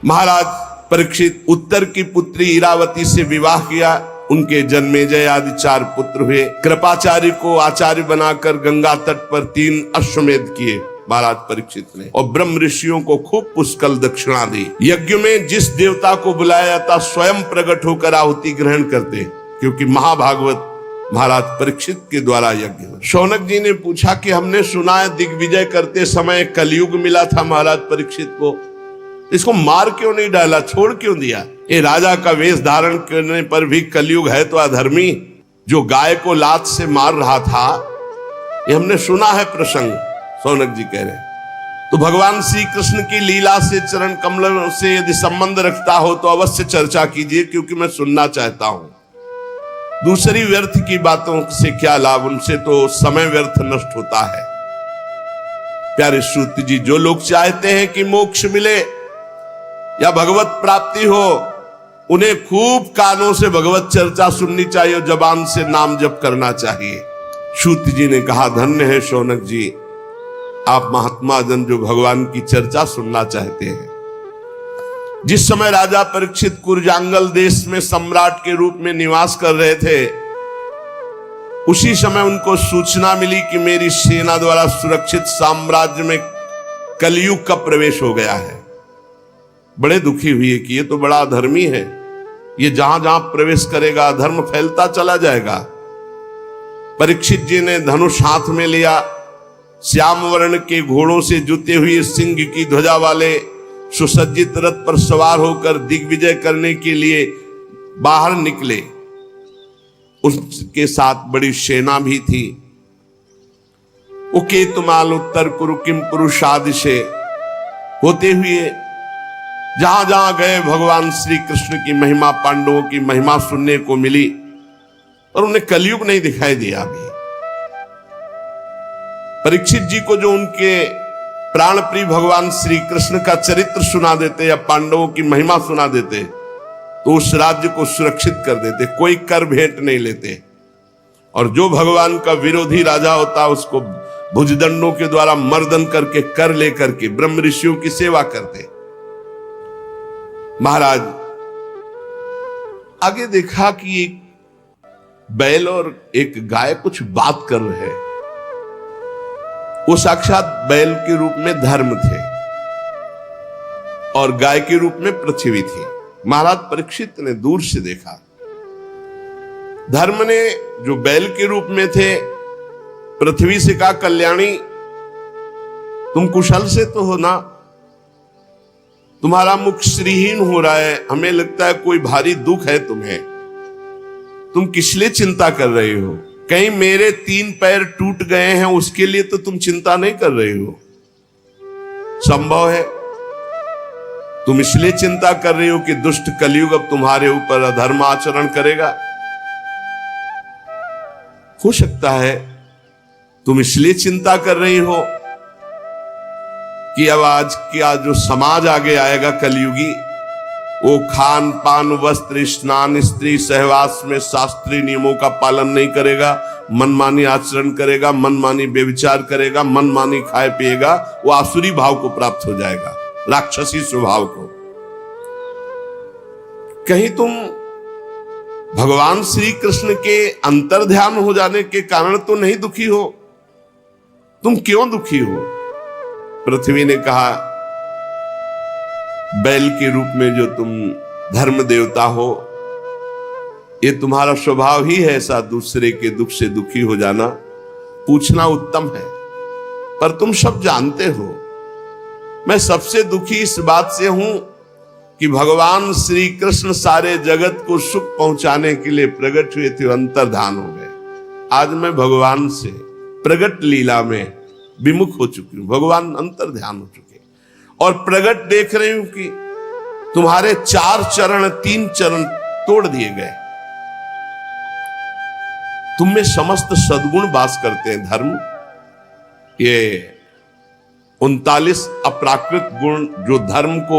महाराज परीक्षित उत्तर की पुत्री इरावती से विवाह किया। उनके जन्मेजय आदि 4 पुत्र हुए। कृपाचार्य को आचार्य बनाकर गंगा तट पर 3 अश्वमेध किए महाराज परीक्षित ने, और ब्रह्म ऋषियों को खूब पुष्कल दक्षिणा दी। यज्ञ में जिस देवता को बुलाया जाता स्वयं प्रकट होकर आहुति ग्रहण करते, क्योंकि महाभागवत महाराज परीक्षित के द्वारा यज्ञ। शौनक जी ने पूछा कि हमने सुना है दिग्विजय करते समय कलयुग मिला था महाराज परीक्षित को, इसको मार क्यों नहीं डाला, छोड़ क्यों दिया? ये राजा का वेश धारण करने पर भी कलयुग है तो अधर्मी, जो गाय को लात से मार रहा था, ये हमने सुना है प्रसंग। शौनक जी कह रहे तो भगवान श्री कृष्ण की लीला से चरण कमलों से यदि संबंध रखता हो तो अवश्य चर्चा कीजिए, क्योंकि मैं सुनना चाहता हूं। दूसरी व्यर्थ की बातों से क्या लाभ, उनसे तो समय व्यर्थ नष्ट होता है। प्यारे सूत जी, जो लोग चाहते हैं कि मोक्ष मिले या भगवत प्राप्ति हो, उन्हें खूब कानों से भगवत चर्चा सुननी चाहिए और जबान से नाम जप करना चाहिए। सूत जी ने कहा, धन्य है शौनक जी, आप महात्मा जन जो भगवान की चर्चा सुनना चाहते हैं। जिस समय राजा परीक्षित कुरजांगल देश में सम्राट के रूप में निवास कर रहे थे, उसी समय उनको सूचना मिली कि मेरी सेना द्वारा सुरक्षित साम्राज्य में कलयुग का प्रवेश हो गया है। बड़े दुखी हुए कि ये तो बड़ा अधर्मी है, ये जहां जहां प्रवेश करेगा अधर्म फैलता चला जाएगा। परीक्षित जी ने धनुष हाथ में लिया, श्याम वर्ण के घोड़ों से जुते हुए सिंह की ध्वजा वाले सुसज्जित रथ पर सवार होकर दिग्विजय करने के लिए बाहर निकले। उसके साथ बड़ी सेना भी थी। उके तुमाल उत्तर कुरु किम पुरुषादिशे होते हुए जहां जहां गए भगवान श्री कृष्ण की महिमा, पांडवों की महिमा सुनने को मिली, और उन्हें कलयुग नहीं दिखाई दिया। अभी परीक्षित जी को जो उनके प्राण प्रिय भगवान श्री कृष्ण का चरित्र सुना देते या पांडवों की महिमा सुना देते तो उस राज्य को सुरक्षित कर देते, कोई कर भेंट नहीं लेते। और जो भगवान का विरोधी राजा होता उसको भुजदंडों के द्वारा मर्दन करके कर लेकर के ब्रह्म ऋषियों की सेवा करते। महाराज आगे देखा कि एक बैल और एक गाय कुछ बात कर रहे हैं। वो साक्षात बैल के रूप में धर्म थे और गाय के रूप में पृथ्वी थी। महाराज परीक्षित ने दूर से देखा, धर्म ने जो बैल के रूप में थे पृथ्वी से कहा, कल्याणी तुम कुशल से तो हो ना, तुम्हारा मुख श्रीहीन हो रहा है, हमें लगता है कोई भारी दुख है तुम्हें, तुम किस लिए चिंता कर रहे हो? कहीं मेरे 3 पैर टूट गए हैं उसके लिए तो तुम चिंता नहीं कर रहे हो? संभव है तुम इसलिए चिंता कर रही हो कि दुष्ट कलयुग अब तुम्हारे ऊपर अधर्म आचरण करेगा। हो सकता है तुम इसलिए चिंता कर रही हो कि अब आज क्या जो समाज आगे आएगा कलयुगी, वो खान पान वस्त्र स्नान स्त्री सहवास में शास्त्रीय नियमों का पालन नहीं करेगा, मनमानी आचरण करेगा, मनमानी व्यभिचार करेगा, मनमानी खाए पिएगा, वो आसुरी भाव को प्राप्त हो जाएगा, राक्षसी स्वभाव को। कहीं तुम भगवान श्री कृष्ण के अंतर्ध्यान हो जाने के कारण तो नहीं दुखी हो? तुम क्यों दुखी हो? पृथ्वी ने कहा, बैल के रूप में जो तुम धर्म देवता हो, ये तुम्हारा स्वभाव ही है ऐसा, दूसरे के दुख से दुखी हो जाना। पूछना उत्तम है, पर तुम सब जानते हो मैं सबसे दुखी इस बात से हूं कि भगवान श्री कृष्ण सारे जगत को सुख पहुंचाने के लिए प्रकट हुए थे, अंतर्धान हो गए। आज मैं भगवान से प्रकट लीला में विमुख हो चुकी हूं, भगवान अंतर्ध्यान हो चुके और प्रकट देख रही हूं कि तुम्हारे 4 चरण 3 चरण तोड़ दिए गए। तुम में समस्त सद्गुण वास करते हैं। धर्म ये 39 अप्राकृत गुण जो धर्म को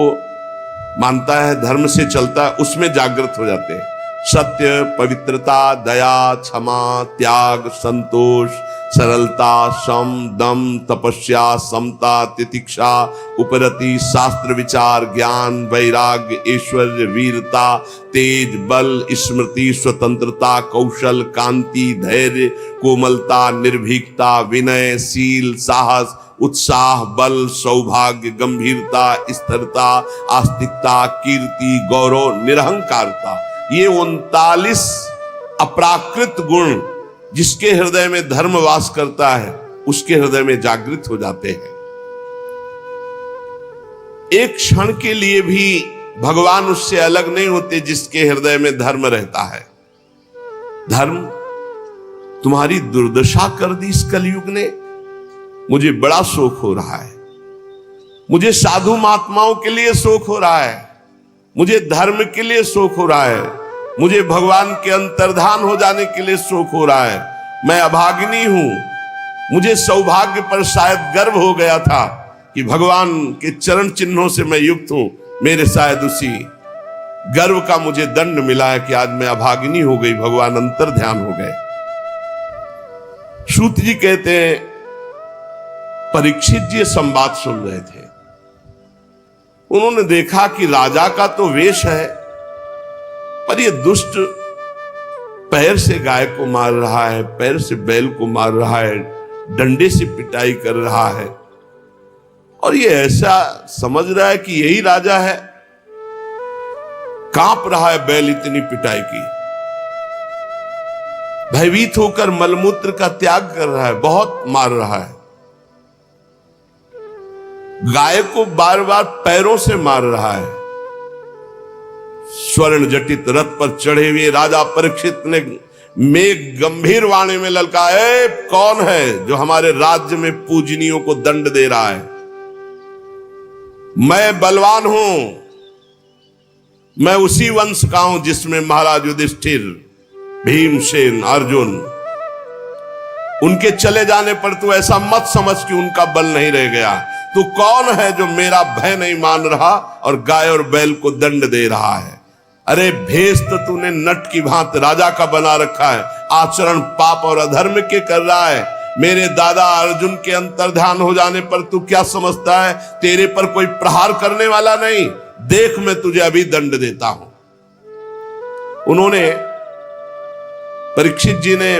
मानता है, धर्म से चलता है, उसमें जागृत हो जाते हैं। सत्य, पवित्रता, दया, क्षमा, त्याग, संतोष, सरलता, सम, दम, तपस्या, समता, तितिक्षा, उपरति, शास्त्र विचार, ज्ञान, वैराग्य, ऐश्वर्य, वीरता, तेज, बल, स्मृति, स्वतंत्रता, कौशल, कांति, धैर्य, कोमलता, निर्भीकता, विनय, शील, साहस, उत्साह, बल, सौभाग्य, गंभीरता, स्थिरता, आस्तिकता, कीर्ति, गौरव, निरहंकारता, ये 39 अप्राकृत गुण जिसके हृदय में धर्म वास करता है उसके हृदय में जागृत हो जाते हैं। एक क्षण के लिए भी भगवान उससे अलग नहीं होते जिसके हृदय में धर्म रहता है। धर्म तुम्हारी दुर्दशा कर दी इस कलयुग ने। मुझे बड़ा शोक हो रहा है, मुझे साधु महात्माओं के लिए शोक हो रहा है, मुझे धर्म के लिए शोक हो रहा है, मुझे भगवान के अंतर्धान हो जाने के लिए शोक हो रहा है। मैं अभागिनी हूं। मुझे सौभाग्य पर शायद गर्व हो गया था कि भगवान के चरण चिन्हों से मैं युक्त हूं। मेरे शायद उसी गर्व का मुझे दंड मिला है कि आज मैं अभागिनी हो गई, भगवान अंतर्ध्यान हो गए। सूत जी कहते हैं, परीक्षित जी संवाद सुन रहे थे। उन्होंने देखा कि राजा का तो वेश है, पर ये दुष्ट पैर से गाय को मार रहा है, पैर से बैल को मार रहा है, डंडे से पिटाई कर रहा है, और ये ऐसा समझ रहा है कि यही राजा है। कांप रहा है बैल इतनी पिटाई की, भयभीत होकर मलमूत्र का त्याग कर रहा है, बहुत मार रहा है। गाय को बार बार पैरों से मार रहा है। स्वर्ण जटित रथ पर चढ़े हुए राजा परीक्षित ने मेघ गंभीर वाणी में ललकाया, कौन है जो हमारे राज्य में पूजनियों को दंड दे रहा है? मैं बलवान हूं, मैं उसी वंश का हूं जिसमें महाराज युधिष्ठिर, भीमसेन, अर्जुन, उनके चले जाने पर तू ऐसा मत समझ कि उनका बल नहीं रह गया। तू कौन है जो मेरा भय नहीं मान रहा और गाय और बैल को दंड दे रहा है? अरे भेष तो तूने नट की भांति राजा का बना रखा है, आचरण पाप और अधर्म के कर रहा है। मेरे दादा अर्जुन के अंतर्ध्यान हो जाने पर तू क्या समझता है तेरे पर कोई प्रहार करने वाला नहीं? देख मैं तुझे अभी दंड देता हूं। उन्होंने, परीक्षित जी ने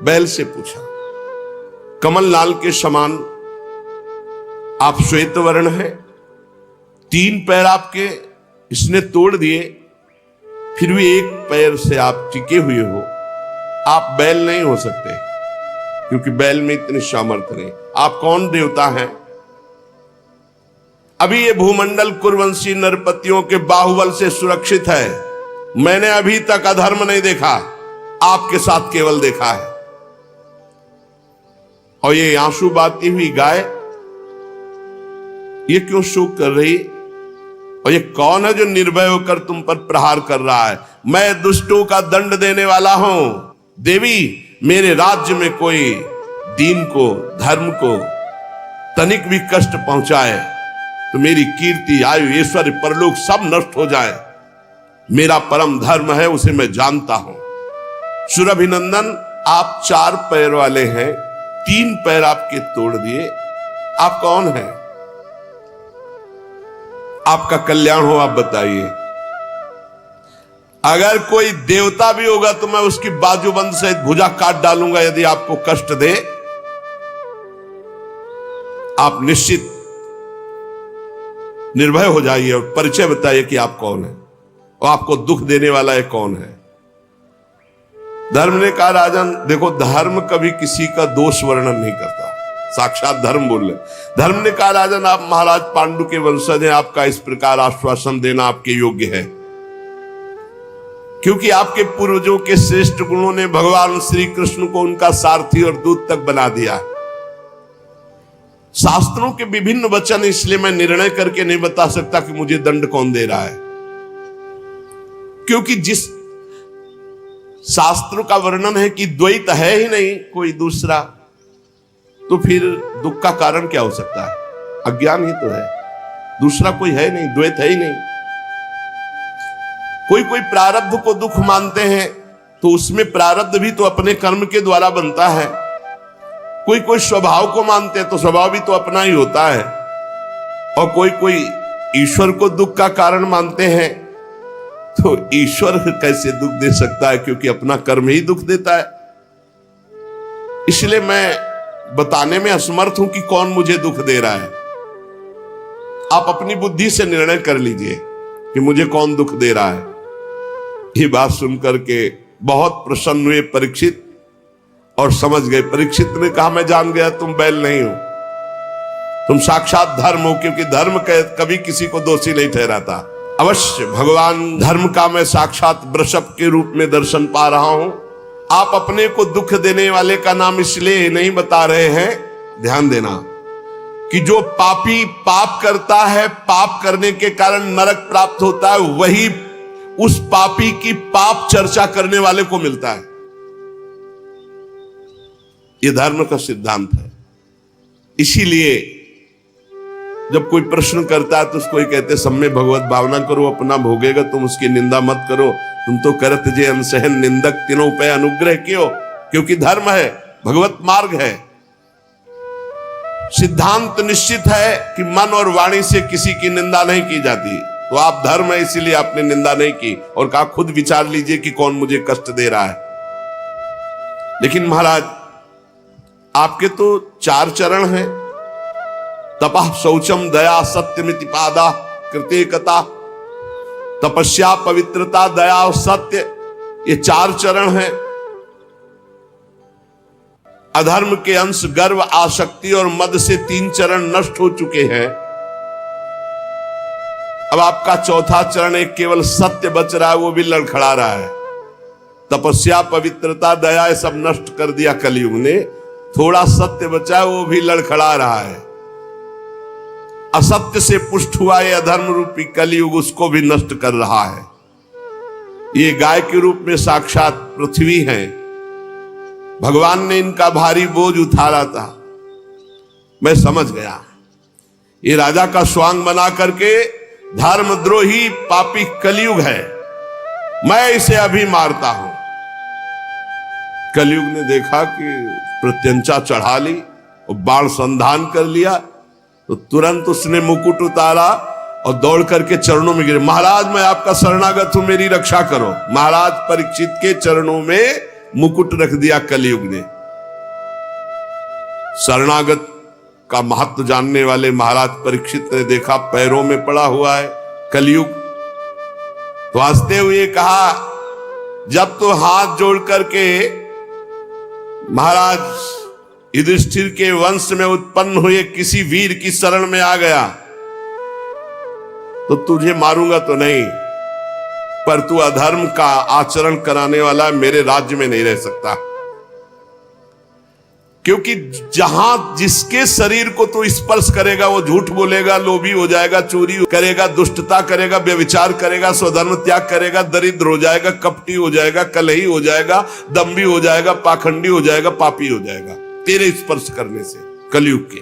बैल से पूछा, कमल लाल के समान आप श्वेत वर्ण है, 3 पैर आपके इसने तोड़ दिए, फिर भी एक पैर से आप टिके हुए हो। आप बैल नहीं हो सकते क्योंकि बैल में इतनी सामर्थ्य नहीं। आप कौन देवता हैं? अभी ये भूमंडल कुरवंशी नरपतियों के बाहुबल से सुरक्षित है। मैंने अभी तक अधर्म नहीं देखा, आपके साथ केवल देखा है। और ये आंसू बहाती हुई गाय ये क्यों शोक कर रही? और ये कौन है जो निर्भय होकर तुम पर प्रहार कर रहा है? मैं दुष्टों का दंड देने वाला हूं। देवी, मेरे राज्य में कोई दीन को, धर्म को तनिक भी कष्ट पहुंचाए तो मेरी कीर्ति, आयु, ऐश्वर्य, परलोक सब नष्ट हो जाए। मेरा परम धर्म है, उसे मैं जानता हूं। सुरभिनंदन, आप 4 पैर वाले हैं, 3 पैर आपके तोड़ दिए। आप कौन हैं? आपका कल्याण हो, आप बताइए। अगर कोई देवता भी होगा तो मैं उसकी बाजूबंद सहित भुजा काट डालूंगा यदि आपको कष्ट दे। आप निश्चित निर्भय हो जाइए और परिचय बताइए कि आप कौन हैं और आपको दुख देने वाला है कौन है। धर्म ने कहा, राजन देखो, धर्म कभी किसी का दोष वर्णन नहीं करता, साक्षात धर्म बोल रहे। धर्म ने कहा, राजन आप महाराज पांडु के वंशज हैं, आपका इस प्रकार आश्वासन देना आपके योग्य है, क्योंकि आपके पूर्वजों के श्रेष्ठ गुणों ने भगवान श्री कृष्ण को उनका सारथी और दूत तक बना दिया। शास्त्रों के विभिन्न वचन, इसलिए मैं निर्णय करके नहीं बता सकता कि मुझे दंड कौन दे रहा है, क्योंकि जिस शास्त्रों का वर्णन है कि द्वैत है ही नहीं कोई दूसरा, तो फिर दुख का कारण क्या हो सकता है? अज्ञान ही तो है, दूसरा कोई है नहीं, द्वैत है ही नहीं। कोई प्रारब्ध को दुख मानते हैं तो उसमें प्रारब्ध भी तो अपने कर्म के द्वारा बनता है। कोई कोई स्वभाव को मानते हैं तो स्वभाव भी तो अपना ही होता है, और कोई कोई ईश्वर को दुख का कारण मानते हैं। तो ईश्वर कैसे दुख दे सकता है, क्योंकि अपना कर्म ही दुख देता है। इसलिए मैं बताने में असमर्थ हूं कि कौन मुझे दुख दे रहा है। आप अपनी बुद्धि से निर्णय कर लीजिए कि मुझे कौन दुख दे रहा है। ये बात सुनकर के बहुत प्रसन्न हुए परीक्षित और समझ गए। परीक्षित ने कहा, मैं जान गया तुम बैल नहीं हो, तुम साक्षात धर्म हो, क्योंकि धर्म कभी किसी को दोषी नहीं ठहराता। अवश्य भगवान धर्म का मैं साक्षात वृषभ के रूप में दर्शन पा रहा हूं। आप अपने को दुख देने वाले का नाम इसलिए नहीं बता रहे हैं, ध्यान देना, कि जो पापी पाप करता है, पाप करने के कारण नरक प्राप्त होता है, वही उस पापी की पाप चर्चा करने वाले को मिलता है। यह धर्म का सिद्धांत है। इसीलिए जब कोई प्रश्न करता है तो उसको ही कहते, सब में भगवत भावना करो, अपना भोगेगा, तुम उसकी निंदा मत करो। तुम तो करत जे अनसहन निंदक तीनों पे अनुग्रह कियो, क्योंकि धर्म है, भगवत मार्ग है। सिद्धांत निश्चित है कि मन और वाणी से किसी की निंदा नहीं की जाती। तो आप धर्म है, इसीलिए आपने निंदा नहीं की और कहा खुद विचार लीजिए कि कौन मुझे कष्ट दे रहा है। लेकिन महाराज, आपके तो 4 चरण हैं, तपः शौचम दया सत्यमिति पादा कृतिकता, तपस्या पवित्रता दया और सत्य, ये 4 चरण हैं। अधर्म के अंश गर्व आसक्ति और मद से 3 चरण नष्ट हो चुके हैं। अब आपका 4था चरण एक केवल सत्य बच रहा है, वो भी लड़खड़ा रहा है। तपस्या पवित्रता दया ये सब नष्ट कर दिया कलयुग ने, थोड़ा सत्य बचा है, वो भी लड़खड़ा रहा है। असत्य से पुष्ट हुआ ये अधर्म रूपी कलयुग उसको भी नष्ट कर रहा है। ये गाय के रूप में साक्षात पृथ्वी है। भगवान ने इनका भारी बोझ उतारा था। मैं समझ गया, ये राजा का स्वांग बना करके धर्मद्रोही पापी कलयुग है, मैं इसे अभी मारता हूं। कलयुग ने देखा कि प्रत्यंचा चढ़ा ली और बाण संधान कर लिया, तो तुरंत उसने मुकुट उतारा और दौड़ करके चरणों में गिरे। महाराज, मैं आपका शरणागत हूं, मेरी रक्षा करो। महाराज परीक्षित के चरणों में मुकुट रख दिया कलयुग ने। शरणागत का महत्व जानने वाले महाराज परीक्षित ने देखा पैरों में पड़ा हुआ है कलयुग, तो हंसते हुए कहा, जब तो हाथ जोड़ करके महाराज युधिष्ठिर के वंश में उत्पन्न हुए किसी वीर की शरण में आ गया तो तुझे मारूंगा तो नहीं, पर तू अधर्म का आचरण कराने वाला मेरे राज्य में नहीं रह सकता। क्योंकि जहां जिसके शरीर को तू स्पर्श करेगा वो झूठ बोलेगा, लोभी हो जाएगा, चोरी करेगा, दुष्टता करेगा, व्यभिचार करेगा, स्वधर्म त्याग करेगा, दरिद्र हो जाएगा, कपटी हो जाएगा, कलही हो जाएगा, दम्भी हो जाएगा, पाखंडी हो जाएगा, पापी हो जाएगा तेरे स्पर्श करने से कलयुग के।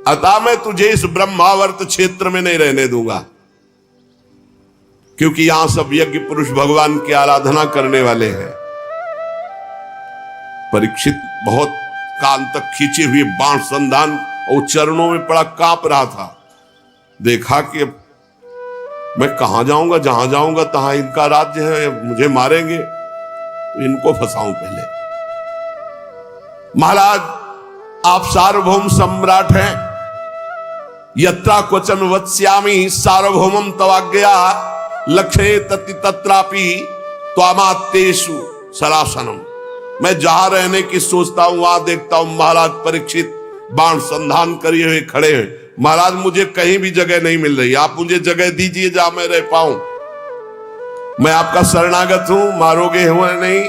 अतः मैं तुझे इस ब्रह्मावर्त क्षेत्र में नहीं रहने दूंगा, क्योंकि यहां सब यज्ञ पुरुष भगवान की आराधना करने वाले हैं। परीक्षित बहुत कान तक खींचे हुए बाण संधान और चरणों में पड़ा कांप रहा था। देखा कि अब मैं कहां जाऊंगा, जहां जाऊंगा तहां इनका राज्य है, मुझे मारेंगे, तो इनको फंसाऊं पहले। महाराज, आप सार्वभौम सम्राट हैं, यत्रा क्वचन वत्स्यामि सार्वभौमम तवाज्ञया लक्ष्ये तति तत्रापि त्वामात्येषु सरासनम। मैं जहां रहने की सोचता हूं वहां देखता हूं महाराज परीक्षित बाण संधान करिए हुए खड़े हैं। महाराज, मुझे कहीं भी जगह नहीं मिल रही, आप मुझे जगह दीजिए जहां मैं रह पाऊं। मैं आपका शरणागत हूं, मारोगे हुए नहीं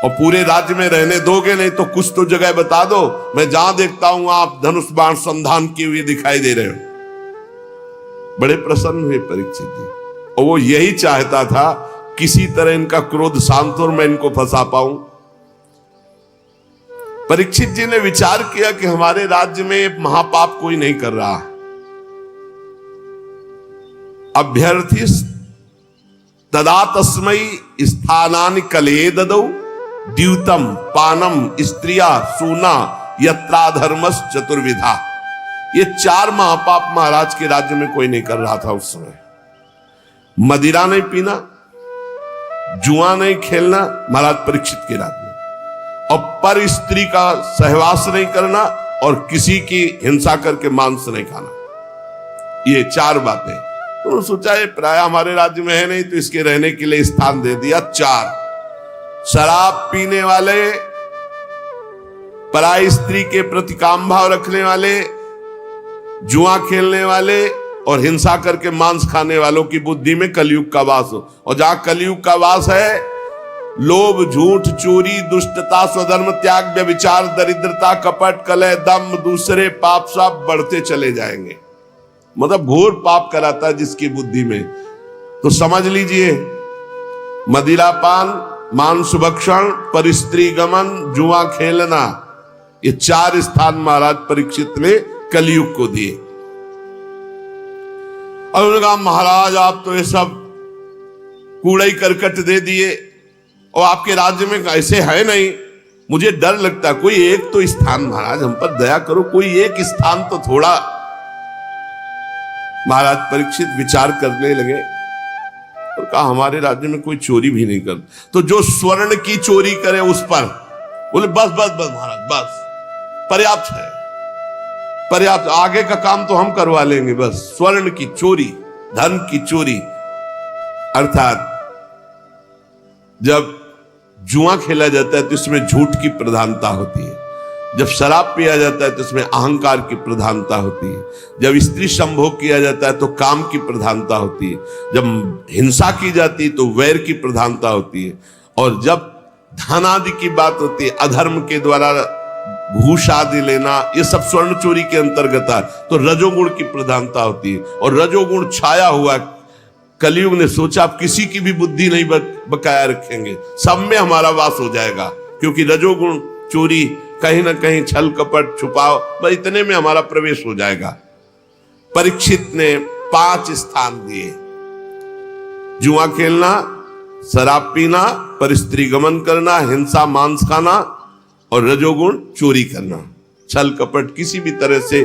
और पूरे राज्य में रहने दोगे नहीं, तो कुछ तो जगह बता दो। मैं जहां देखता हूं आप धनुष बाण संधान किए हुए दिखाई दे रहे हो। बड़े प्रसन्न हुए परीक्षित जी, और वो यही चाहता था किसी तरह इनका क्रोध शांत हो और मैं इनको फंसा पाऊं। परीक्षित जी ने विचार किया कि हमारे राज्य में महापाप कोई नहीं कर रहा। अभ्यर्थी तदा तस्मै स्थानानि कलये ददौ द्यूतम पानम स्त्रिया सूना यत्राधर्मस् चतुर्विधा। ये 4 महापाप महाराज के राज्य में कोई नहीं कर रहा था उस समय। मदिरा नहीं पीना, जुआ नहीं खेलना महाराज परीक्षित के राज्य में, और पर स्त्री का सहवास नहीं करना, और किसी की हिंसा करके मांस नहीं खाना। ये 4 बातें। तो सोचा ये प्राय हमारे राज्य में है नहीं, तो इसके रहने के लिए स्थान दे दिया 4। शराब पीने वाले, पराई स्त्री के प्रति काम भाव रखने वाले, जुआ खेलने वाले और हिंसा करके मांस खाने वालों की बुद्धि में कलयुग का वास हो। और जहां कलयुग का वास है, लोभ, झूठ, चोरी, दुष्टता, स्वधर्म त्याग, व्यभिचार, दरिद्रता, कपट, कलह, दम, दूसरे पाप सब बढ़ते चले जाएंगे। मतलब घोर पाप कराता है जिसकी बुद्धि में। तो समझ लीजिए, मदिरापान, मांस भक्षण, परस्त्री गमन, जुआ खेलना, ये 4 स्थान महाराज परीक्षित ने कलयुग को दिए। और उन्होंने कहा महाराज आप तो ये सब कूड़ा करकट दे दिए, और आपके राज्य में ऐसे है नहीं, मुझे डर लगता। कोई एक तो स्थान महाराज हम पर दया करो, कोई एक स्थान तो थोड़ा। महाराज परीक्षित विचार करने लगे और कहा हमारे राज्य में कोई चोरी भी नहीं कर, तो जो स्वर्ण की चोरी करे उस पर। बोले बस बस बस महाराज, बस पर्याप्त है, पर्याप्त, आगे का काम तो हम करवा लेंगे, बस स्वर्ण की चोरी, धन की चोरी। अर्थात जब जुआ खेला जाता है तो इसमें झूठ की प्रधानता होती है, जब शराब पिया जाता है तो इसमें अहंकार की प्रधानता होती है, जब स्त्री संभोग किया जाता है तो काम की प्रधानता होती है, जब हिंसा की जाती है तो वैर की प्रधानता होती है, और जब धन आदि की बात होती है, अधर्म के द्वारा घूस आदि लेना, ये सब स्वर्ण चोरी के अंतर्गत है। तो रजोगुण की प्रधानता होती है, और रजोगुण छाया हुआ। कलयुग ने सोचा आप किसी की भी बुद्धि नहीं बकाया रखेंगे, सब में हमारा वास हो जाएगा, क्योंकि रजोगुण चोरी, कहीं ना कहीं छल कपट छुपाओ, बस इतने में हमारा प्रवेश हो जाएगा। परीक्षित ने 5 स्थान दिए, जुआ खेलना, शराब पीना, परस्त्री गमन करना, हिंसा मांस खाना, और रजोगुण चोरी करना, छल कपट किसी भी तरह से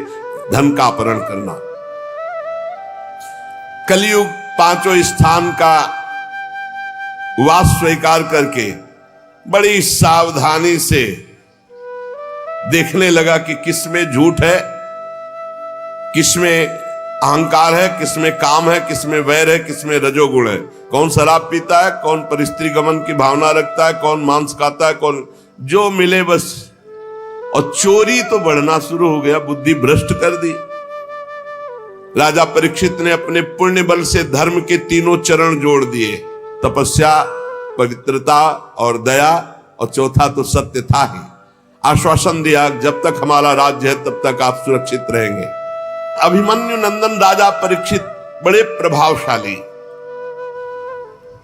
धन का अपहरण करना। कलयुग 5 स्थान का वास स्वीकार करके बड़ी सावधानी से देखने लगा कि किसमें झूठ है, किसमें अहंकार है, किसमें काम है, किसमें वैर है, किसमें रजोगुण है। कौन शराब पीता है, कौन परस्त्री गमन की भावना रखता है, कौन मांस खाता है, कौन जो मिले बस। और चोरी तो बढ़ना शुरू हो गया, बुद्धि भ्रष्ट कर दी। राजा परीक्षित ने अपने पुण्य बल से धर्म के 3 चरण जोड़ दिए, तपस्या, पवित्रता और दया, और चौथा तो सत्य था ही। आश्वासन दिया जब तक हमारा राज्य है तब तक आप सुरक्षित रहेंगे। अभिमन्यु नंदन राजा परीक्षित बड़े प्रभावशाली।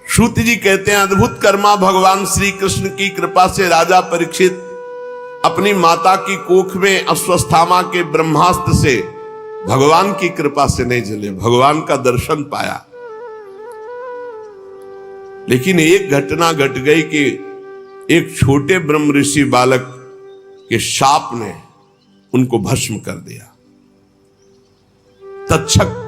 श्रुत जी कहते हैं अद्भुत कर्मा भगवान श्री कृष्ण की कृपा से राजा परीक्षित अपनी माता की कोख में अस्वस्थामा के ब्रह्मास्त्र से भगवान की कृपा से नहीं जले, भगवान का दर्शन पाया। लेकिन एक घटना घट गई कि एक छोटे ब्रह्म ऋषि बालक के शाप ने उनको भस्म कर दिया। तक्षक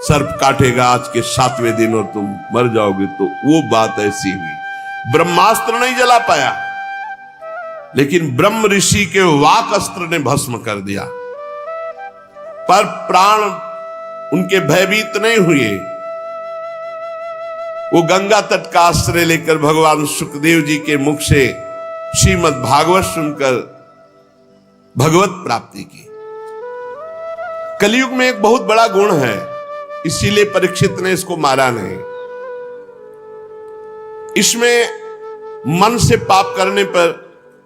सर्प काटेगा आज के 7वें दिन और तुम मर जाओगे, तो वो बात ऐसी हुई। ब्रह्मास्त्र नहीं जला पाया, लेकिन ब्रह्म ऋषि के वाक अस्त्र ने भस्म कर दिया। पर प्राण उनके भयभीत नहीं हुए। वो गंगा तट का आश्रय लेकर भगवान सुखदेव जी के मुख से श्रीमद् भागवत सुनकर भगवत प्राप्ति की। कलयुग में एक बहुत बड़ा गुण है, इसीलिए परीक्षित ने इसको मारा नहीं। इसमें मन से पाप करने पर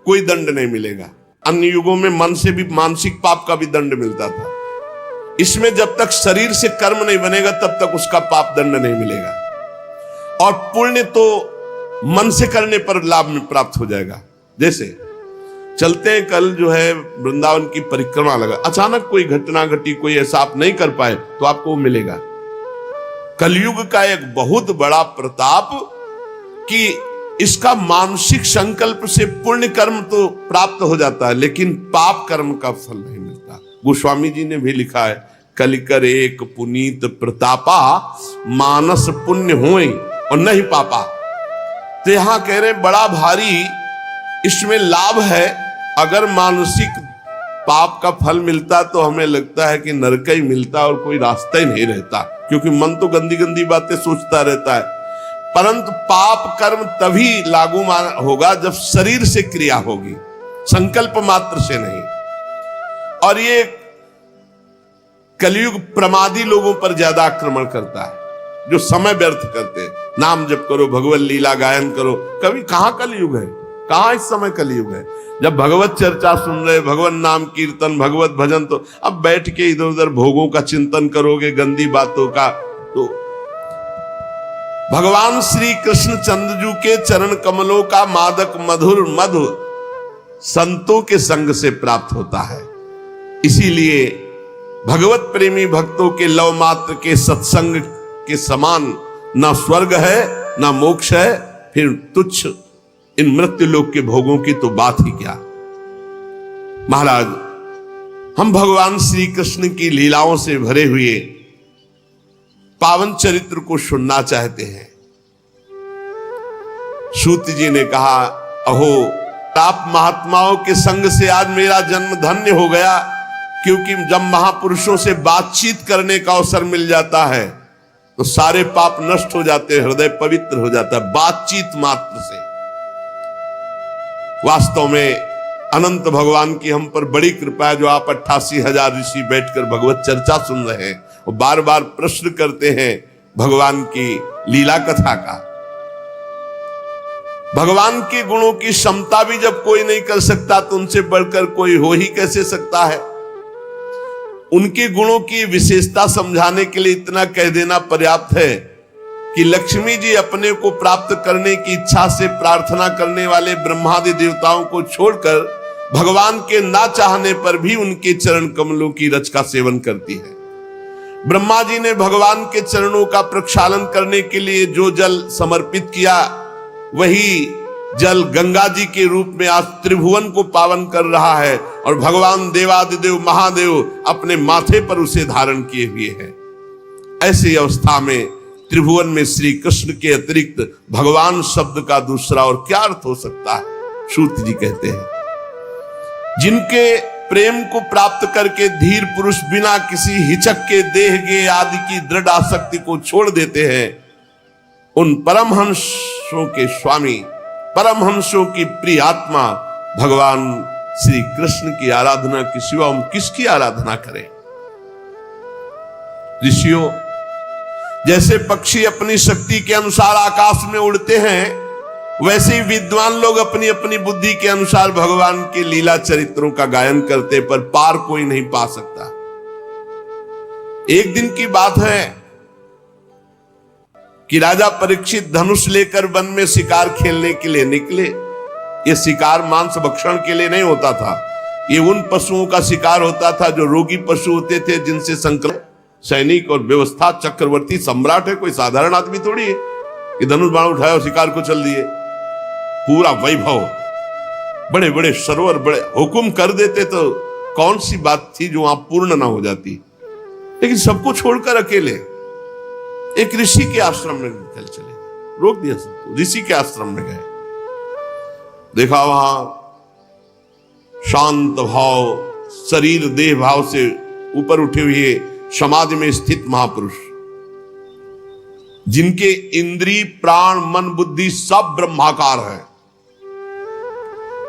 कोई दंड नहीं मिलेगा। अन्य युगों में मन से भी मानसिक पाप का भी दंड मिलता था। इसमें जब तक शरीर से कर्म नहीं बनेगा तब तक उसका पाप दंड नहीं मिलेगा, और पुण्य तो मन से करने पर लाभ में प्राप्त हो जाएगा। जैसे चलते हैं, कल जो है वृंदावन की परिक्रमा लगा, अचानक कोई घटना घटी, कोई ऐसा आप नहीं कर पाए तो आपको मिलेगा। कलयुग का एक बहुत बड़ा प्रताप कि इसका मानसिक संकल्प से पुण्य कर्म तो प्राप्त हो जाता है, लेकिन पाप कर्म का फल नहीं मिलता। गोस्वामी जी ने भी लिखा है, कलिकर एक पुनीत प्रतापा, मानस पुण्य होए और नहीं पापा। तो यहां कह रहे बड़ा भारी इसमें लाभ है। अगर मानसिक पाप का फल मिलता तो हमें लगता है कि नरक ही मिलता और कोई रास्ता ही नहीं रहता, क्योंकि मन तो गंदी गंदी बातें सोचता रहता है। परंतु पाप कर्म तभी लागू होगा जब शरीर से क्रिया होगी, संकल्प मात्र से नहीं। और ये कलयुग प्रमादी लोगों पर ज्यादा आक्रमण करता है, जो समय व्यर्थ करते हैं। नाम जप करो, भगवत लीला गायन करो। कभी कहां कलयुग है, कहां इस समय कलयुग है? जब भगवत चर्चा सुन रहे, भगवत नाम कीर्तन, भगवत भजन, तो अब बैठ के इधर उधर भोगों का चिंतन करोगे, गंदी बातों का। तो भगवान श्री कृष्ण चंद्रजू के चरण कमलों का मादक मधुर मधु संतों के संग से प्राप्त होता है। इसीलिए भगवत प्रेमी भक्तों के लव मात्र के सत्संग के समान ना स्वर्ग है ना मोक्ष है, फिर तुच्छ इन मृत्यु लोक के भोगों की तो बात ही क्या। महाराज, हम भगवान श्री कृष्ण की लीलाओं से भरे हुए पावन चरित्र को सुनना चाहते हैं। सूत जी ने कहा, अहो आप महात्माओं के संग से आज मेरा जन्म धन्य हो गया, क्योंकि जब महापुरुषों से बातचीत करने का अवसर मिल जाता है तो सारे पाप नष्ट हो जाते हैं, हृदय पवित्र हो जाता है बातचीत मात्र से। वास्तव में अनंत भगवान की हम पर बड़ी कृपा है, जो आप 88,000 ऋषि बैठकर भगवत चर्चा सुन रहे हैं और बार बार प्रश्न करते हैं भगवान की लीला कथा का। भगवान के गुणों की क्षमता भी जब कोई नहीं कर सकता तो उनसे बढ़कर कोई हो ही कैसे सकता है। उनके गुणों की विशेषता समझाने के लिए इतना कह देना पर्याप्त है कि लक्ष्मी जी अपने को प्राप्त करने की इच्छा से प्रार्थना करने वाले ब्रह्मादि देवताओं को छोड़कर भगवान के ना चाहने पर भी उनके चरण कमलों की रच का सेवन करती है। ब्रह्मा जी ने भगवान के चरणों का प्रक्षालन करने के लिए जो जल समर्पित किया, वही जल गंगा जी के रूप में आज त्रिभुवन को पावन कर रहा है और भगवान देवादिदेव महादेव अपने माथे पर उसे धारण किए हुए हैं। ऐसी अवस्था में त्रिभुवन में श्री कृष्ण के अतिरिक्त भगवान शब्द का दूसरा और क्या अर्थ हो सकता है? सूत जी कहते हैं, जिनके प्रेम को प्राप्त करके धीर पुरुष बिना किसी हिचक के देह के आदि की दृढ़ आसक्ति को छोड़ देते हैं, उन परमहंसों के स्वामी, परमहंसों की प्रिय आत्मा भगवान श्री कृष्ण की आराधना के सिवा हम किसकी आराधना करें? ऋषियों, जैसे पक्षी अपनी शक्ति के अनुसार आकाश में उड़ते हैं, वैसे ही विद्वान लोग अपनी अपनी बुद्धि के अनुसार भगवान के लीला चरित्रों का गायन करते, पर पार कोई नहीं पा सकता। एक दिन की बात है कि राजा परीक्षित धनुष लेकर वन में शिकार खेलने के लिए निकले। यह शिकार मांस भक्षण के लिए नहीं होता था, ये उन पशुओं का शिकार होता था जो रोगी पशु होते थे, जिनसे संकल्प सैनिक और व्यवस्था चक्रवर्ती सम्राट है, कोई साधारण आदमी थोड़ी है कि धनुष बाण उठाया और शिकार को चल दिए। पूरा वैभव, बड़े बड़े सरोवर, बड़े हुक्म कर देते तो कौन सी बात थी जो वहां पूर्ण ना हो जाती। लेकिन सबको छोड़कर अकेले एक ऋषि के आश्रम में चल चले, रोक दिया सबको, ऋषि के आश्रम में गए। देखा वहां शांत भाव, शरीर देह भाव से ऊपर उठे हुए समाधि में स्थित महापुरुष, जिनके इंद्रिय प्राण मन बुद्धि सब ब्रह्माकार है,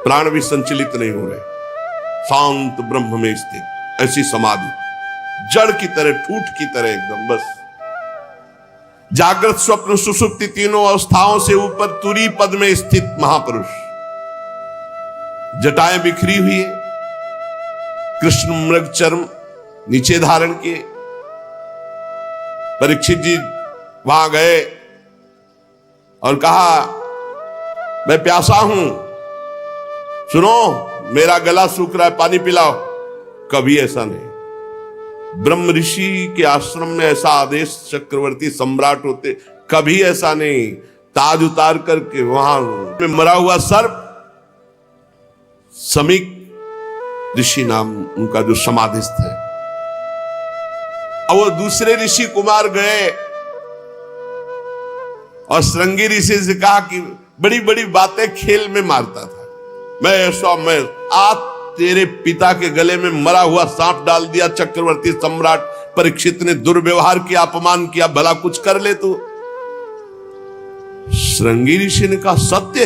प्राण भी संचलित नहीं हो रहे, शांत ब्रह्म में स्थित ऐसी समाधि, जड़ की तरह, ठूठ की तरह एकदम। बस जागृत स्वप्न सुषुप्ति तीनों अवस्थाओं से ऊपर तुरी पद में स्थित महापुरुष, जटाएं बिखरी हुई है, कृष्ण मृग चर्म नीचे धारण किए। परीक्षित जी वहां गए और कहा, मैं प्यासा हूं, सुनो मेरा गला सूख रहा है, पानी पिलाओ। कभी ऐसा नहीं, ब्रह्म ऋषि के आश्रम में ऐसा आदेश चक्रवर्ती सम्राट होते, कभी ऐसा नहीं। ताज उतार करके वहां में मरा हुआ सर्प, समीक ऋषि नाम उनका जो समाधिस्थ है, और वो दूसरे ऋषि कुमार गए और श्रृंगी ऋषि से कहा कि बड़ी बड़ी बातें खेल में मारता था, मैं आज तेरे पिता के गले में मरा हुआ सांप डाल दिया, चक्रवर्ती सम्राट परीक्षित ने दुर्व्यवहार किया, अपमान किया, भला कुछ कर ले तू। श्रृंगी ऋषि ने कहा सत्य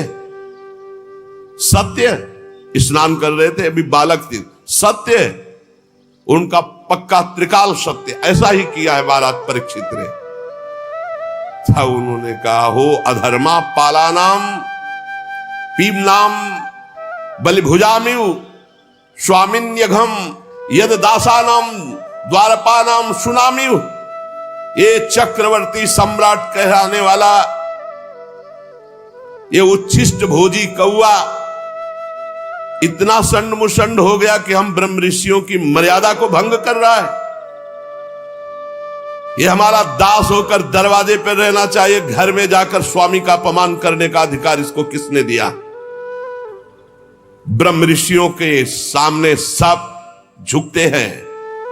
सत्य, स्नान कर रहे थे, अभी बालक थे, सत्य, उनका पक्का त्रिकाल सत्य, ऐसा ही किया है महाराज परीक्षित ने। था उन्होंने कहा हो अधर्मा पालानाम पीमनाम बलिभुजामिव स्वामिन्यघम यद दासानाम द्वारपानाम सुनामिव। ये चक्रवर्ती सम्राट कहलाने वाला ये उच्छिष्ट भोजी कौआ इतना संड मुसंड हो गया कि हम ब्रह्म ऋषियों की मर्यादा को भंग कर रहा है। ये हमारा दास होकर दरवाजे पर रहना चाहिए, घर में जाकर स्वामी का अपमान करने का अधिकार इसको किसने दिया? ब्रह्म ऋषियों के सामने सब झुकते हैं,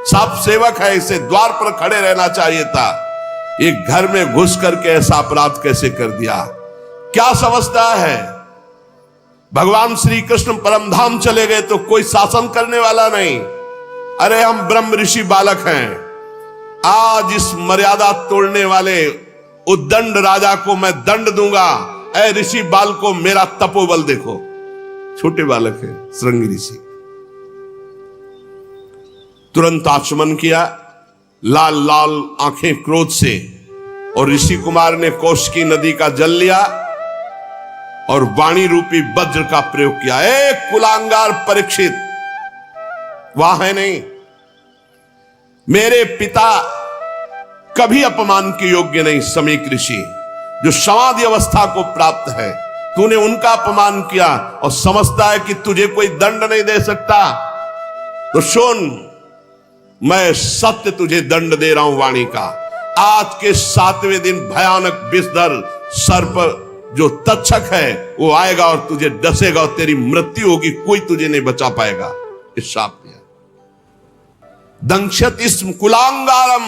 सब सेवक है, इसे द्वार पर खड़े रहना चाहिए था। ये घर में घुस करके ऐसा अपराध कैसे कर दिया? क्या समझता है? भगवान श्री कृष्ण परमधाम चले गए तो कोई शासन करने वाला नहीं। अरे हम ब्रह्म ऋषि बालक हैं, आज इस मर्यादा तोड़ने वाले उद्दंड राजा को मैं दंड दूंगा। ऐ ऋषि बाल को मेरा तपोबल देखो। छोटे बालक है श्रृंगी ऋषि, तुरंत आचमन किया, लाल लाल आंखें क्रोध से, और ऋषि कुमार ने कौशिकी नदी का जल लिया और वाणी रूपी वज्र का प्रयोग किया। एक कुलांगार परीक्षित, वहां है नहीं, मेरे पिता कभी अपमान के योग्य नहीं। समीक ऋषि जो समाधि अवस्था को प्राप्त है, तूने उनका अपमान किया और समझता है कि तुझे कोई दंड नहीं दे सकता। तो सुन, मैं सत्य तुझे दंड दे रहा हूं वाणी का। आज के 7वें दिन भयानक विषधर सर्प जो तक्षक है वो आएगा और तुझे डसेगा और तेरी मृत्यु होगी, कोई तुझे नहीं बचा पाएगा। इस शाप दिया दंक्षत इस्म कुलांगारम,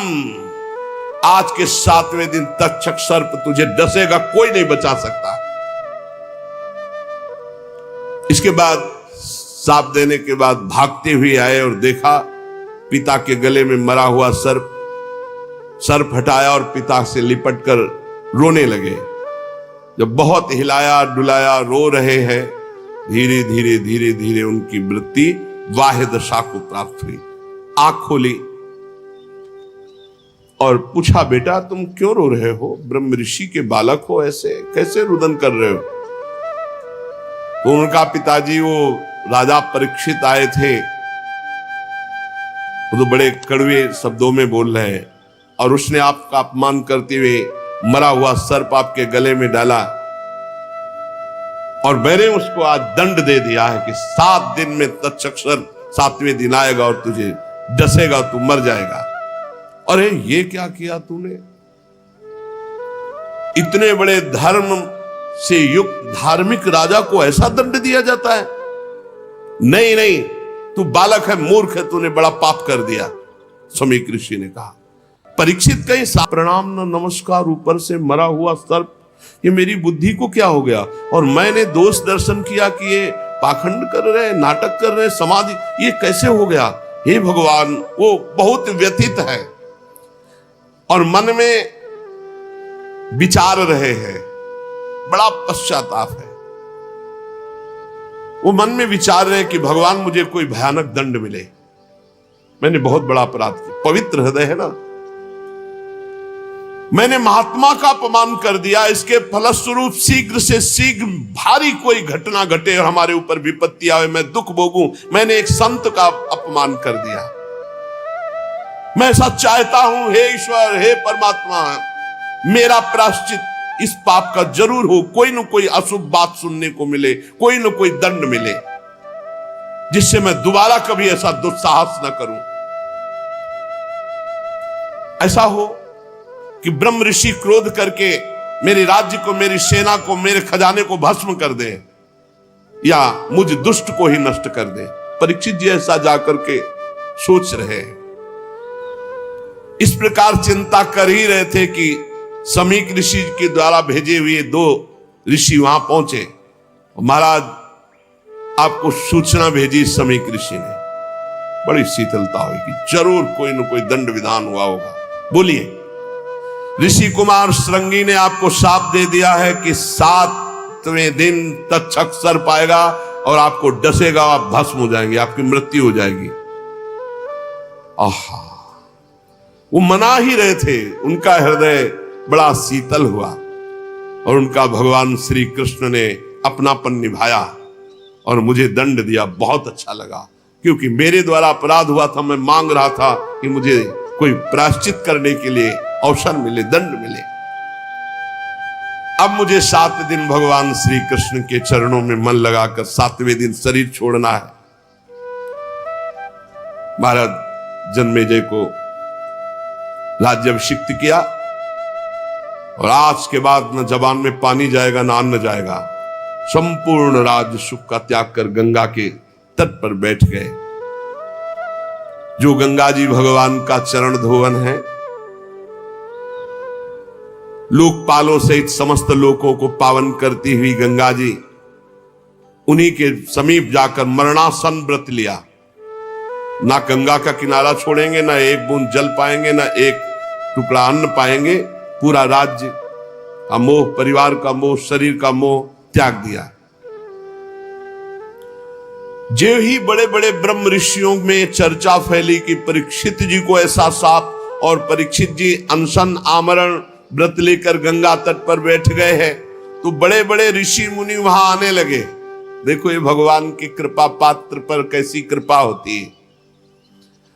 आज के 7वें दिन तक्षक सर्प तुझे डसेगा, कोई नहीं बचा सकता। इसके बाद साप देने के बाद भागते हुए आए और देखा पिता के गले में मरा हुआ सर्प हटाया और पिता से लिपट कर रोने लगे। जब बहुत हिलाया डुलाया, रो रहे हैं, धीरे धीरे धीरे धीरे उनकी वृत्ति वाह्य दशा को प्राप्त हुई। आंख खोली और पूछा, बेटा तुम क्यों रो रहे हो? ब्रह्म ऋषि के बालक हो, ऐसे कैसे रुदन कर रहे हो? तो उनका पिताजी वो राजा परीक्षित आए थे, वो तो बड़े कड़वे शब्दों में बोल रहे हैं, और उसने आपका अपमान करते हुए मरा हुआ सर्प आपके गले में डाला, और मैंने उसको आज दंड दे दिया है कि 7 दिन में तक्षक सर्प 7वें दिन आएगा और तुझे डसेगा, तू मर जाएगा। अरे ये क्या किया तूने? इतने बड़े धर्म से युक्त धार्मिक राजा को ऐसा दंड दिया जाता है? नहीं नहीं, तू बालक है, मूर्ख है, तूने बड़ा पाप कर दिया। समीक ऋषि ने कहा। परीक्षित कहीं प्रणाम न नमस्कार, ऊपर से मरा हुआ सर्प, ये मेरी बुद्धि को क्या हो गया? और मैंने दोष दर्शन किया कि ये पाखंड कर रहे, नाटक कर रहे, समाधि, ये कैसे हो गया? हे भगवान, वो बहुत व्यथित है और मन में विचार रहे हैं, बड़ा पश्चाताप है। वो मन में विचार रहे कि भगवान मुझे कोई भयानक दंड मिले, मैंने बहुत बड़ा अपराध किया। पवित्र हृदय है ना, मैंने महात्मा का अपमान कर दिया, इसके फलस्वरूप शीघ्र से शीघ्र भारी कोई घटना घटे और हमारे ऊपर विपत्ति आवे, मैं दुख भोगूं। मैंने एक संत का अपमान कर दिया। मैं ऐसा चाहता हूं, हे ईश्वर, हे परमात्मा, मेरा प्रायश्चित इस पाप का जरूर हो, कोई न कोई अशुभ बात सुनने को मिले, कोई न कोई दंड मिले, जिससे मैं दोबारा कभी ऐसा दुस्साहस न करूं। ऐसा हो कि ब्रह्म ऋषि क्रोध करके मेरे राज्य को, मेरी सेना को, मेरे खजाने को भस्म कर दे या मुझ दुष्ट को ही नष्ट कर दे। परीक्षित जी ऐसा जाकर के सोच रहे हैं। इस प्रकार चिंता कर ही रहे थे कि समीक ऋषि के द्वारा भेजे हुए 2 ऋषि वहां पहुंचे। महाराज आपको सूचना भेजी समीक ऋषि ने। बड़ी शीतलता हुई कि जरूर कोई न कोई दंड विधान हुआ होगा। बोलिए। ऋषि कुमार श्रृंगी ने आपको शाप दे दिया है कि 7वें दिन तक्षक सर्प आएगा और आपको डसेगा, आप भस्म हो जाएंगे, आपकी मृत्यु हो जाएगी। आहा, वो मना ही रहे थे, उनका हृदय बड़ा शीतल हुआ और उनका भगवान श्री कृष्ण ने अपनापन निभाया और मुझे दंड दिया। बहुत अच्छा लगा, क्योंकि मेरे द्वारा अपराध हुआ था। मैं मांग रहा था कि मुझे कोई प्रायश्चित करने के लिए अवसर मिले, दंड मिले। अब मुझे 7 दिन भगवान श्री कृष्ण के चरणों में मन लगाकर 7वें दिन शरीर छोड़ना है। महाराज जन्मेजय को राज्याभिषिक्त किया और आज के बाद न जबान में पानी जाएगा न अन्न जाएगा। संपूर्ण राज्य सुख का त्याग कर गंगा के तट पर बैठ गए। जो गंगा जी भगवान का चरण धोवन है, लोकपालों सहित समस्त लोकों को पावन करती हुई गंगा जी, उन्हीं के समीप जाकर मरणासन व्रत लिया। ना गंगा का किनारा छोड़ेंगे, ना एक बूंद जल पाएंगे, ना एक टुकड़ा अन्न पाएंगे। पूरा राज्य का मोह, परिवार का मोह, शरीर का मोह त्याग दिया। जो ही बड़े बड़े ब्रह्म ऋषियों में चर्चा फैली कि परीक्षित जी को ऐसा साप, और परीक्षित जी अनशन आमरण व्रत लेकर गंगा तट पर बैठ गए हैं, तो बड़े बड़े ऋषि मुनि वहां आने लगे। देखो ये भगवान की कृपा पात्र पर कैसी कृपा होती है।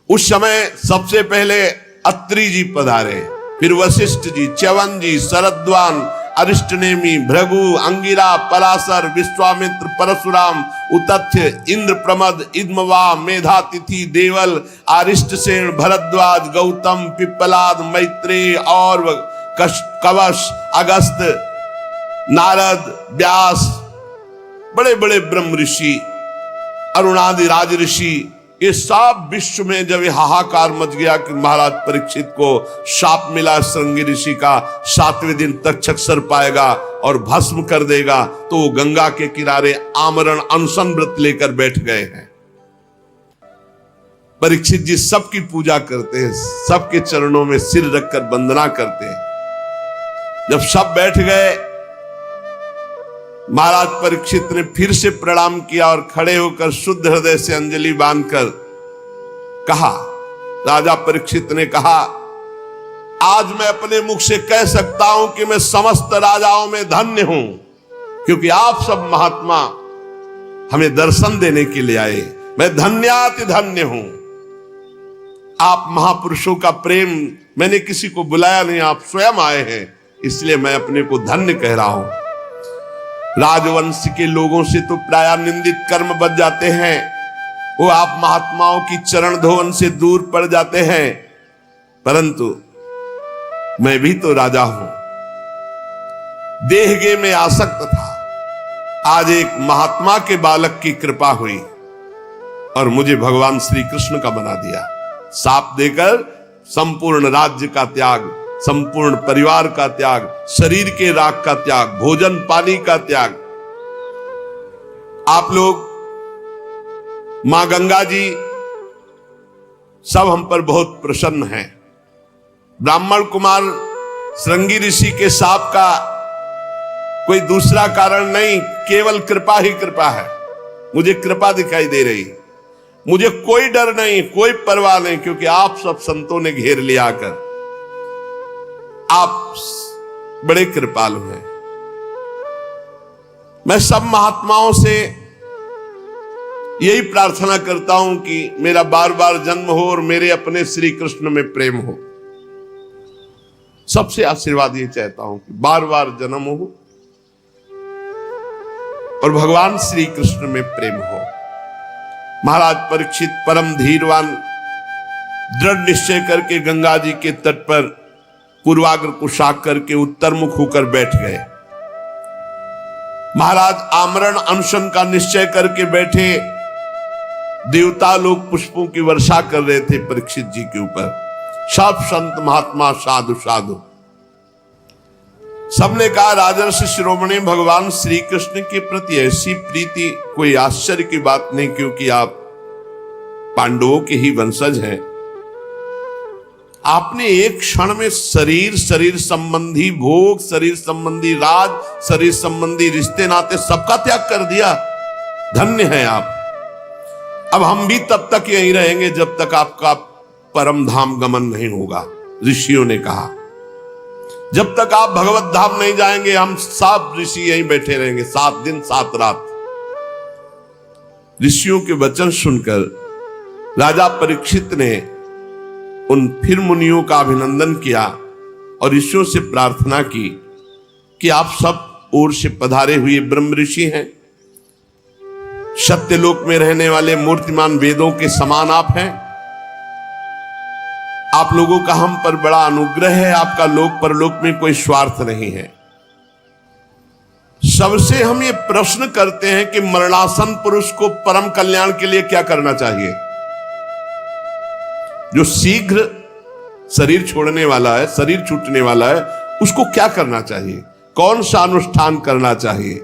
उस समय सबसे पहले अत्रि जी पधारे, फिर वशिष्ठ जी, च्यवन जी, शरद्वान, अरिष्टनेमी, भृगु, अंगिरा, पराशर, विश्वामित्र, परशुराम, उतथ्य, इंद्र प्रमद, इद्मवा, मेधातिथि, देवल, आरिष्टसेन, भरद्वाज, गौतम, पिप्पलाद, मैत्रेय और कवश, अगस्त, नारद, व्यास, बड़े बड़े ब्रह्म ऋषि, अरुणादि राज ऋषि, ये सब विश्व में जब ये हाहाकार मच गया कि महाराज परीक्षित को शाप मिला श्रृंगी ऋषि का, 7वें दिन तक्षक सर्प आएगा और भस्म कर देगा, तो वो गंगा के किनारे आमरण अनशन व्रत लेकर बैठ गए हैं। परीक्षित जी सबकी पूजा करते हैं, सबके चरणों में सिर रखकर वंदना करते हैं। जब सब बैठ गए, महाराज परीक्षित ने फिर से प्रणाम किया और खड़े होकर शुद्ध हृदय से अंजलि बांधकर कहा, राजा परीक्षित ने कहा, आज मैं अपने मुख से कह सकता हूं कि मैं समस्त राजाओं में धन्य हूं, क्योंकि आप सब महात्मा हमें दर्शन देने के लिए आए। मैं धन्याति धन्य हूं। आप महापुरुषों का प्रेम, मैंने किसी को बुलाया नहीं, आप स्वयं आए हैं, इसलिए मैं अपने को धन्य कह रहा हूं। राजवंश के लोगों से तो प्राय निंदित कर्म बच जाते हैं, वो आप महात्माओं की चरण धोवन से दूर पड़ जाते हैं, परंतु मैं भी तो राजा हूं। देहगे में आसक्त था, आज एक महात्मा के बालक की कृपा हुई और मुझे भगवान श्री कृष्ण का बना दिया। शाप देकर संपूर्ण राज्य का त्याग, संपूर्ण परिवार का त्याग, शरीर के राग का त्याग, भोजन पानी का त्याग। आप लोग, मां गंगा जी सब हम पर बहुत प्रसन्न हैं। ब्राह्मण कुमार श्रृंगी ऋषि के शाप का कोई दूसरा कारण नहीं, केवल कृपा ही कृपा है। मुझे कृपा दिखाई दे रही, मुझे कोई डर नहीं, कोई परवाह नहीं, क्योंकि आप सब संतों ने घेर लिया आकर। आप बड़े कृपालु हैं। मैं सब महात्माओं से यही प्रार्थना करता हूं कि मेरा बार बार जन्म हो और मेरे अपने श्री कृष्ण में प्रेम हो। सबसे आशीर्वाद ये चाहता हूं कि बार बार जन्म हो और भगवान श्री कृष्ण में प्रेम हो। महाराज परीक्षित परम धीरवान, दृढ़ निश्चय करके गंगा जी के तट पर पूर्वाग्र को शाक करके उत्तरमुख होकर बैठ गए। महाराज आमरण अनशन का निश्चय करके बैठे। देवता लोग पुष्पों की वर्षा कर रहे थे परीक्षित जी के ऊपर। सब संत महात्मा साधु साधु सबने कहा, राजर्षि शिरोमणि भगवान श्री कृष्ण के प्रति ऐसी प्रीति कोई आश्चर्य की बात नहीं, क्योंकि आप पांडवों के ही वंशज हैं। आपने एक क्षण में शरीर संबंधी भोग, शरीर संबंधी राज, शरीर संबंधी रिश्ते नाते सबका त्याग कर दिया। धन्य हैं आप। अब हम भी तब तक यहीं रहेंगे जब तक आपका परम धाम गमन नहीं होगा। ऋषियों ने कहा, जब तक आप भगवत धाम नहीं जाएंगे हम सब ऋषि यहीं बैठे रहेंगे 7 दिन 7 रात। ऋषियों के वचन सुनकर राजा परीक्षित ने उन फिर मुनियों का अभिनंदन किया और ऋषियों से प्रार्थना की कि आप सब ओर से पधारे हुए ब्रह्म ऋषि हैं, सत्यलोक में रहने वाले मूर्तिमान वेदों के समान आप हैं। आप लोगों का हम पर बड़ा अनुग्रह है। आपका लोक परलोक में कोई स्वार्थ नहीं है। सबसे हम ये प्रश्न करते हैं कि मरणासन पुरुष को परम कल्याण के लिए क्या करना चाहिए? जो शीघ्र शरीर छोड़ने वाला है, शरीर छूटने वाला है, उसको क्या करना चाहिए? कौन सा अनुष्ठान करना चाहिए?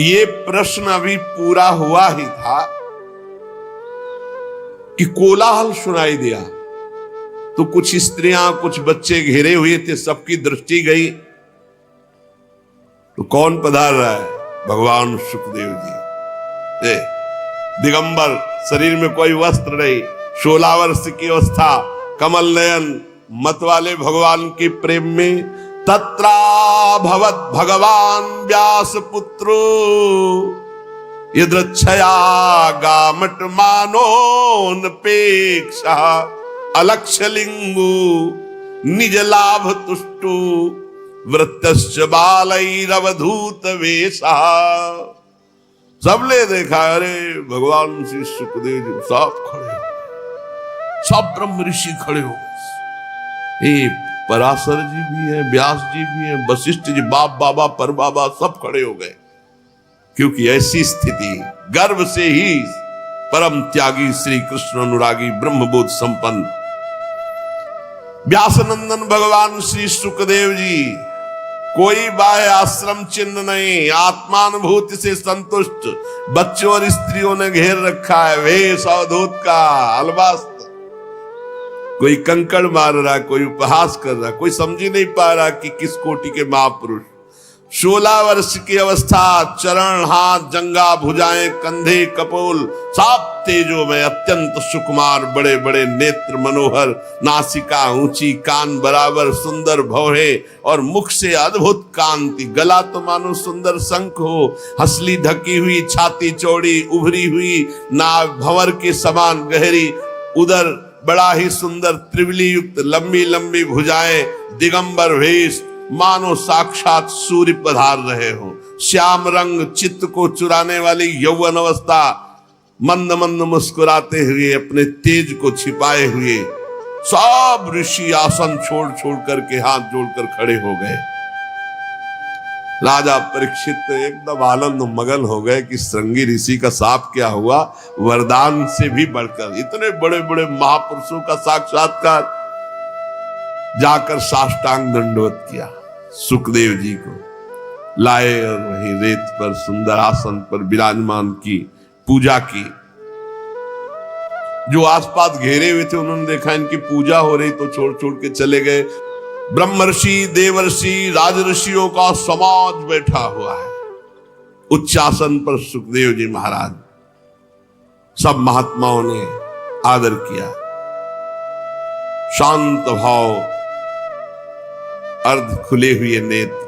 ये प्रश्न अभी पूरा हुआ ही था कि कोलाहल सुनाई दिया। तो कुछ स्त्रियां, कुछ बच्चे घेरे हुए थे, सबकी दृष्टि गई। तो कौन पधार रहा है? भगवान सुखदेव जी। दिगंबर, शरीर में कोई वस्त्र नहीं, 16 वर्ष की अवस्था, कमल नयन, मत वाले भगवान के प्रेम में तत्रा भवत भगवान व्यास पुत्रो यदृच्छया गामट मानोनपेक्षा अलक्ष्य लिंगु निज लाभ तुष्टु वृत्तश्च बालैरवधूत वेशा। सबने देखा, अरे भगवान श्री सुखदेव जी सब खड़े हो, सब ब्रह्म ऋषि खड़े हो, ये पराशर जी भी है, व्यास जी भी है, वशिष्ठ जी, बाप बाबा पर बाबा सब खड़े हो गए। क्योंकि ऐसी स्थिति गर्भ से ही परम त्यागी श्री कृष्ण अनुरागी ब्रह्मबोध संपन्न व्यासनंदन भगवान श्री सुखदेव जी, कोई बाह्य आश्रम चिन्ह नहीं, आत्मानुभूति से संतुष्ट बच्चों और स्त्रियों ने घेर रखा है। वेश अवधूत का अलवास्त, कोई कंकड़ मार रहा, कोई उपहास कर रहा, कोई समझ ही नहीं पा रहा कि किस कोटि के महापुरुष। 16 वर्ष की अवस्था, चरण, हाथ, जंगा, भुजाएं, कंधे, कपोल सब तेजो में, अत्यंत सुकुमार, बड़े बड़े नेत्र मनोहर, नासिका ऊंची, कान बराबर, सुंदर भौहे और मुख से अद्भुत कांति, गला तो मानो सुंदर शंख हो, हंसली ढकी हुई, छाती चौड़ी उभरी हुई, नाभ भंवर के समान गहरी, उदर बड़ा ही सुंदर त्रिवली युक्त, लंबी लंबी भुजाएं, दिगंबर वेश, मानो साक्षात सूर्य पधार रहे हो। श्याम रंग, चित्त को चुराने वाली यौवन अवस्था, मंद मंद मुस्कुराते हुए, अपने तेज को छिपाए हुए सब ऋषि आसन छोड़ छोड़ करके हाथ जोड़कर खड़े हो गए। राजा परीक्षित तो एकदम आनंद मगन हो गए कि श्रृंगी ऋषि का साप क्या हुआ, वरदान से भी बढ़कर इतने बड़े बड़े महापुरुषों का साक्षात्कार। जाकर साष्टांग दंडवत किया, सुखदेव जी को लाए और वहीं रेत पर सुंदर आसन पर विराजमान की, पूजा की। जो आसपास घेरे हुए थे उन्होंने देखा इनकी पूजा हो रही तो छोड़ छोड़ के चले गए। ब्रह्मर्षि, देवर्षि, राजऋषियों का समाज बैठा हुआ है उच्च आसन पर सुखदेव जी महाराज। सब महात्माओं ने आदर किया, शांत भाव, अर्ध खुले हुए नेत्र,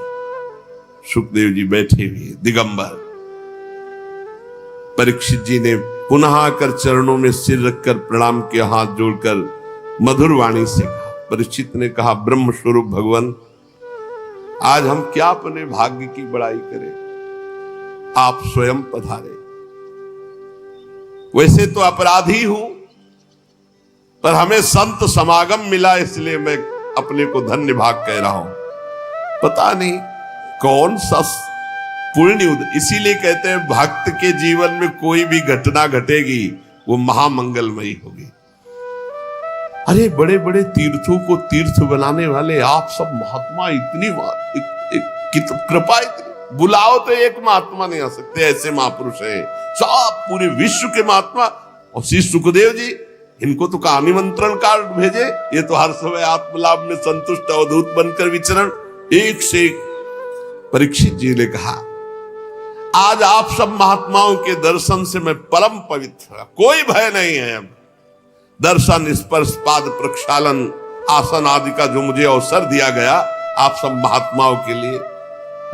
सुखदेव जी बैठे हुए दिगंबर। परीक्षित जी ने पुनः आकर चरणों में सिर रखकर प्रणाम किया, हाथ जोड़कर मधुर वाणी से कहा। परीक्षित ने कहा, ब्रह्म स्वरूप भगवान, आज हम क्या अपने भाग्य की बड़ाई करें, आप स्वयं पधारे। वैसे तो अपराधी हूं, पर हमें संत समागम मिला, इसलिए मैं अपने को धन्य भाग कह रहा हूं। पता नहीं कौन सा पुण्य इसीलिए कहते हैं भक्त के जीवन में कोई भी घटना घटेगी वो महामंगलमयी होगी। अरे बड़े बड़े तीर्थों को तीर्थ बनाने वाले आप सब महात्मा इतनी कृपा इतनी, बुलाओ तो एक महात्मा नहीं आ सकते, ऐसे महापुरुष है सब पूरे विश्व के महात्मा। और श्री सुखदेव जी, इनको तो कहा निमंत्रण कार्ड भेजे, ये तो हर समय आत्मलाभ में संतुष्ट अवधूत बनकर विचरण। एक से एक परीक्षित जी ने कहा आज आप सब महात्माओं के दर्शन से मैं परम पवित्र, कोई भय नहीं है। अब दर्शन स्पर्श पाद प्रक्षालन आसन आदि का जो मुझे अवसर दिया गया आप सब महात्माओं के लिए,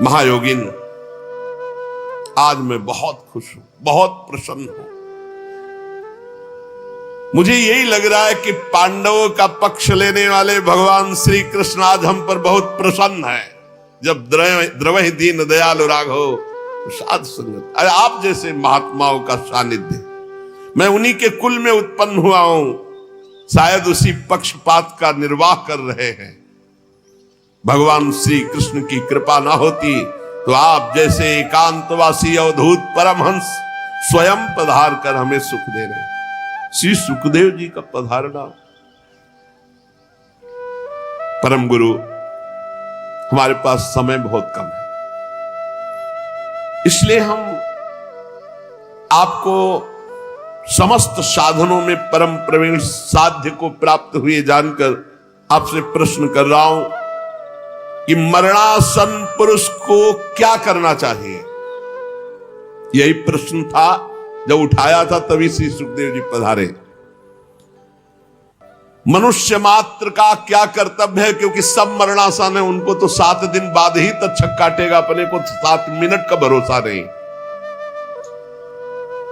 महायोगिन, आज मैं बहुत खुश हूं, बहुत प्रसन्न हूं। मुझे यही लग रहा है कि पांडवों का पक्ष लेने वाले भगवान श्री कृष्ण आज हम पर बहुत प्रसन्न है। जब द्रवहि दीन दयालु राघव साध संगत, अरे आप जैसे महात्माओं का सानिध्य, मैं उन्हीं के कुल में उत्पन्न हुआ हूं, शायद उसी पक्षपात का निर्वाह कर रहे हैं। भगवान श्री कृष्ण की कृपा ना होती तो आप जैसे एकांतवासी अवधूत परमहंस स्वयं पधार कर हमें सुख दे रहे। श्री सुखदेव जी का पधारना, परम गुरु, हमारे पास समय बहुत कम है, इसलिए हम आपको समस्त साधनों में परम प्रवीण साध्य को प्राप्त हुए जानकर आपसे प्रश्न कर रहा हूं कि मरणासन पुरुष को क्या करना चाहिए। यही प्रश्न था जब उठाया था, तभी श्री सुखदेव जी पधारे। मनुष्य मात्र का क्या कर्तव्य है, क्योंकि सब मरणासन है, उनको तो 7 दिन बाद ही तक्षक काटेगा, अपने को 7 मिनट का भरोसा नहीं।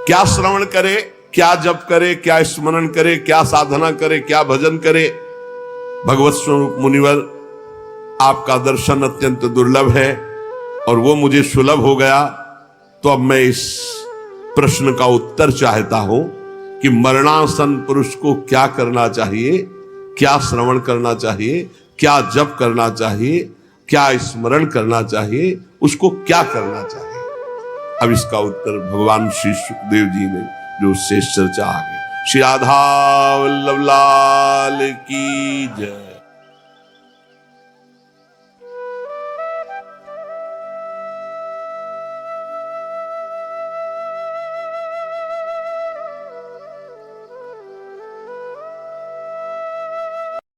क्या श्रवण करे, क्या जप करे, क्या स्मरण करे, क्या साधना करे, क्या भजन करे। भगवत स्वरूप मुनिवर, आपका दर्शन अत्यंत दुर्लभ है और वो मुझे सुलभ हो गया, तो अब मैं इस प्रश्न का उत्तर चाहता हूं कि मरणासन पुरुष को क्या करना चाहिए, क्या श्रवण करना चाहिए, क्या जप करना चाहिए, क्या स्मरण करना चाहिए, उसको क्या करना चाहिए। अब इसका उत्तर भगवान श्री सुखदेव जी ने जो शेष चर्चा आगे। श्री राधा वल्लभ लाल की जय।